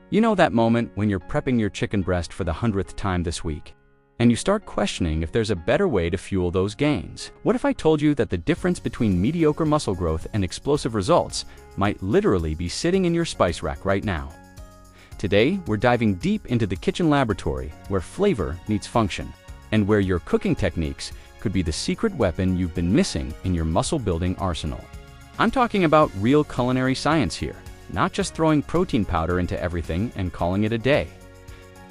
You know that moment when you're prepping your chicken breast for the 100th time this week, and you start questioning if there's a better way to fuel those gains. What if I told you that the difference between mediocre muscle growth and explosive results might literally be sitting in your spice rack right now? Today, we're diving deep into the kitchen laboratory where flavor meets function, and where your cooking techniques could be the secret weapon you've been missing in your muscle-building arsenal. I'm talking about real culinary science here, not just throwing protein powder into everything and calling it a day.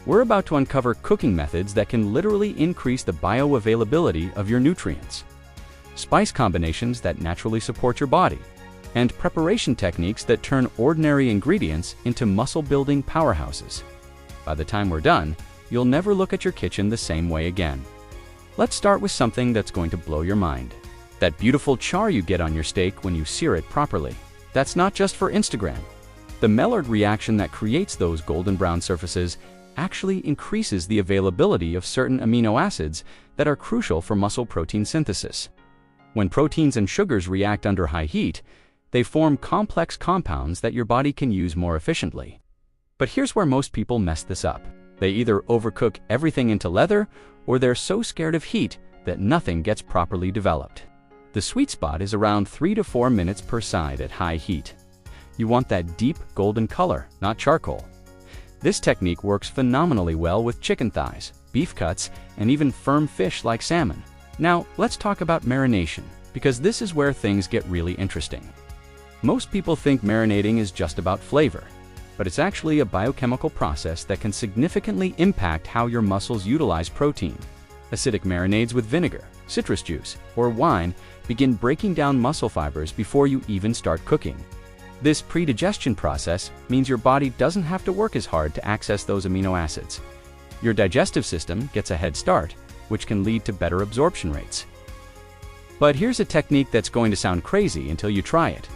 We're about to uncover cooking methods that can literally increase the bioavailability of your nutrients, spice combinations that naturally support your body, and preparation techniques that turn ordinary ingredients into muscle-building powerhouses. By the time we're done, you'll never look at your kitchen the same way again. Let's start with something that's going to blow your mind. That beautiful char you get on your steak when you sear it properly. That's not just for Instagram. The Maillard reaction that creates those golden brown surfaces actually increases the availability of certain amino acids that are crucial for muscle protein synthesis. When proteins and sugars react under high heat, they form complex compounds that your body can use more efficiently. But here's where most people mess this up. They either overcook everything into leather, or they're so scared of heat that nothing gets properly developed. The sweet spot is around 3 to 4 minutes per side at high heat. You want that deep golden color, not charcoal. This technique works phenomenally well with chicken thighs, beef cuts, and even firm fish like salmon. Now, let's talk about marination, because this is where things get really interesting. Most people think marinating is just about flavor, but it's actually a biochemical process that can significantly impact how your muscles utilize protein. Acidic marinades with vinegar, citrus juice, or wine begin breaking down muscle fibers before you even start cooking. This pre-digestion process means your body doesn't have to work as hard to access those amino acids. Your digestive system gets a head start, which can lead to better absorption rates. But here's a technique that's going to sound crazy until you try it.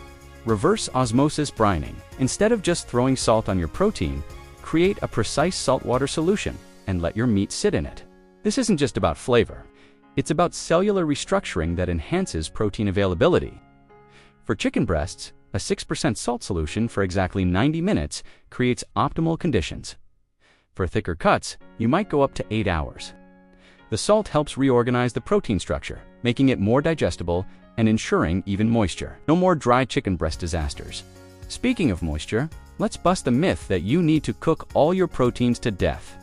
Reverse osmosis brining. Instead of just throwing salt on your protein, create a precise saltwater solution and let your meat sit in it. This isn't just about flavor. It's about cellular restructuring that enhances protein availability. For chicken breasts, a 6% salt solution for exactly 90 minutes creates optimal conditions. For thicker cuts, you might go up to 8 hours. The salt helps reorganize the protein structure, making it more digestible and ensuring even moisture. No more dry chicken breast disasters. Speaking of moisture, let's bust the myth that you need to cook all your proteins to death.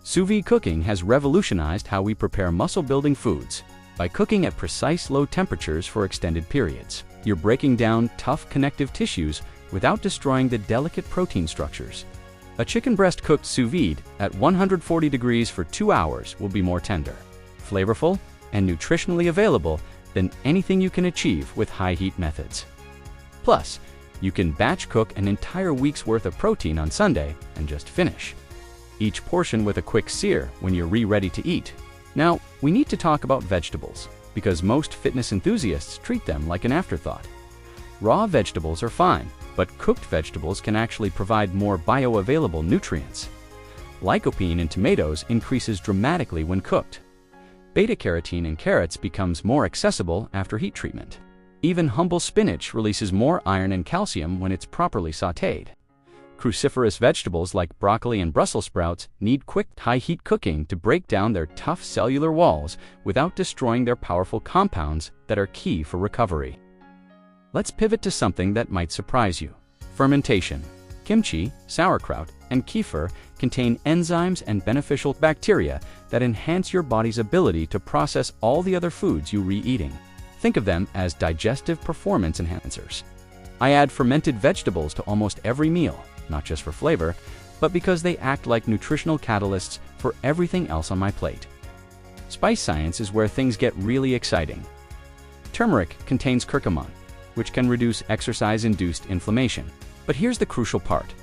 Sous vide cooking has revolutionized how we prepare muscle-building foods. By cooking at precise low temperatures for extended periods, you're breaking down tough connective tissues without destroying the delicate protein structures. A chicken breast cooked sous vide at 140 degrees for 2 hours will be more tender, flavorful, and nutritionally available than anything you can achieve with high heat methods. Plus, you can batch cook an entire week's worth of protein on Sunday and just finish each portion with a quick sear when you're ready to eat. Now, we need to talk about vegetables, because most fitness enthusiasts treat them like an afterthought. Raw vegetables are fine, but cooked vegetables can actually provide more bioavailable nutrients. Lycopene in tomatoes increases dramatically when cooked. Beta-carotene in carrots becomes more accessible after heat treatment. Even humble spinach releases more iron and calcium when it's properly sautéed. Cruciferous vegetables like broccoli and Brussels sprouts need quick, high-heat cooking to break down their tough cellular walls without destroying their powerful compounds that are key for recovery. Let's pivot to something that might surprise you: fermentation. Kimchi, sauerkraut, and kefir contain enzymes and beneficial bacteria that enhance your body's ability to process all the other foods you're eating. Think of them as digestive performance enhancers. I add fermented vegetables to almost every meal, not just for flavor, but because they act like nutritional catalysts for everything else on my plate. Spice science is where things get really exciting. Turmeric contains curcumin, which can reduce exercise-induced inflammation. But here's the crucial part.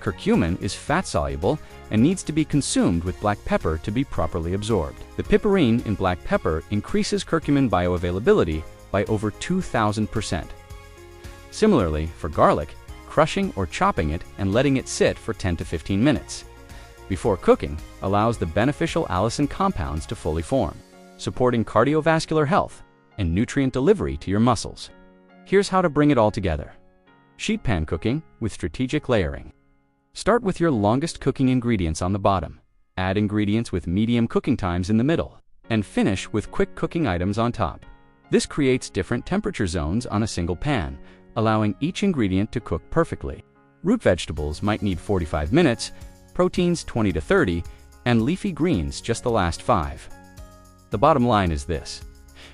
Curcumin is fat-soluble and needs to be consumed with black pepper to be properly absorbed. The piperine in black pepper increases curcumin bioavailability by over 2,000%. Similarly, for garlic, crushing or chopping it and letting it sit for 10 to 15 minutes before cooking allows the beneficial allicin compounds to fully form, supporting cardiovascular health and nutrient delivery to your muscles. Here's how to bring it all together. Sheet pan cooking with strategic layering. Start with your longest cooking ingredients on the bottom. Add ingredients with medium cooking times in the middle, and finish with quick cooking items on top. This creates different temperature zones on a single pan, allowing each ingredient to cook perfectly. Root vegetables might need 45 minutes, proteins 20 to 30, and leafy greens just the last 5. The bottom line is this: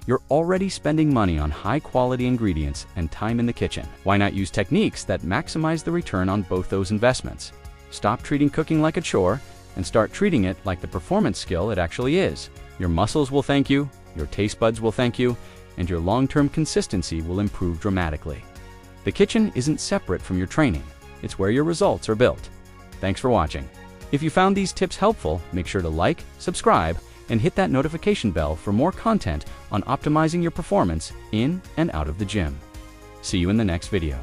you're already spending money on high-quality ingredients and time in the kitchen. Why not use techniques that maximize the return on both those investments? Stop treating cooking like a chore and start treating it like the performance skill it actually is. Your muscles will thank you, your taste buds will thank you, and your long-term consistency will improve dramatically. The kitchen isn't separate from your training. It's where your results are built. Thanks for watching. If you found these tips helpful, make sure to like, subscribe, and hit that notification bell for more content on optimizing your performance in and out of the gym. See you in the next video.